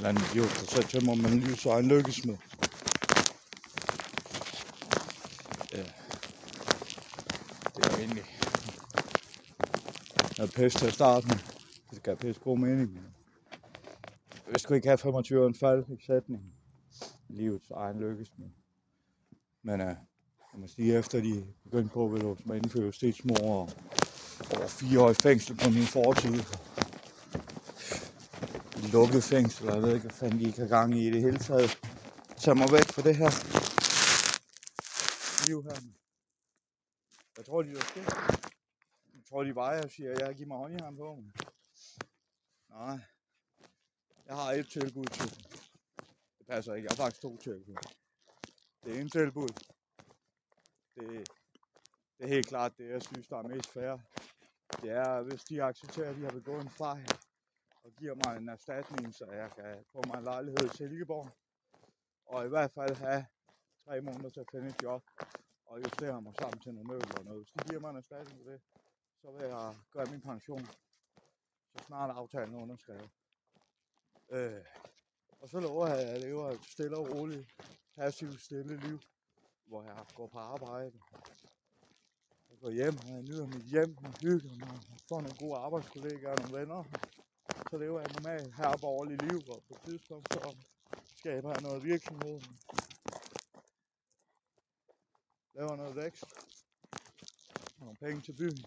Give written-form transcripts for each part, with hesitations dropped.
eller andet idiot, der så tømmer man livs egen lykkesmed. Det er jo egentlig noget pisse til at starte med. Det skal have pisse god mening. Vi skulle ikke have 25 en fald i sætningen. Livets egen lykkesmed. Men jeg må sige, efter de begyndte på at indføre justitsmord og over 4 år i fængsel på min fortid. Lukket fængsel, jeg ved ikke, hvad fanden de ikke har gang i det hele taget. Tag mig væk fra det her liv her. Jeg tror, de er skidt. Jeg tror, de vejer og siger, at jeg giver mig hånd i ham på. Nej. Jeg har et tilbud til. Det passer ikke. Jeg har faktisk 2 tilbud. Det ene tilbud. Det er helt klart det, jeg synes, der er mest fair. Det er, hvis de accepterer, at de har begået en fejl og giver mig en erstatning, så jeg kan få mig en lejlighed i Silkeborg. Og i hvert fald have 3 måneder til at finde et job og justere mig sammen til nogle møbler og noget. Hvis de giver mig en erstatning for det, så vil jeg gøre min pension, så snart aftalen er underskrevet. Og så lover jeg, at jeg lever et stille og roligt, passivt stille liv, hvor jeg går på arbejde. Jeg går hjem, og jeg nyder mit hjem, og hygger mig, og får nogle gode arbejdskollegaer og nogle venner. Så lever jeg normalt herborgerligt liv, og på et tidspunkt så skaber jeg noget virksomhed. Laver noget vækst, og nogle penge til byen,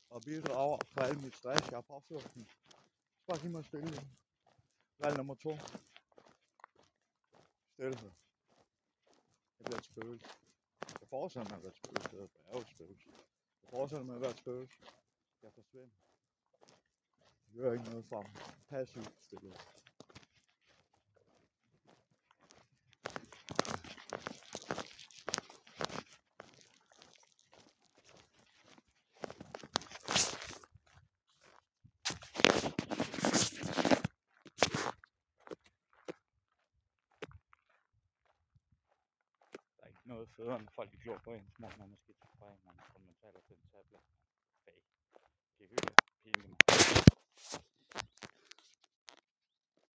og bidrager for al mit stress, jeg har påført den. Bare giv mig stille. Valg nummer 2. Stilhed. Jeg bliver et spøgelse. Jeg forestiller mig at være et spøgelse. Jeg er jo et spøgelse. Jeg forestiller mig at være et spøgelse. Jeg forsvinder. Jeg hører ikke noget fra mig. Passivt stilhed. Noget federe, end folk glor på en, når man måske til fejl, når man taler til en tablet. Fag. Det er hyggeligt. Pinligt.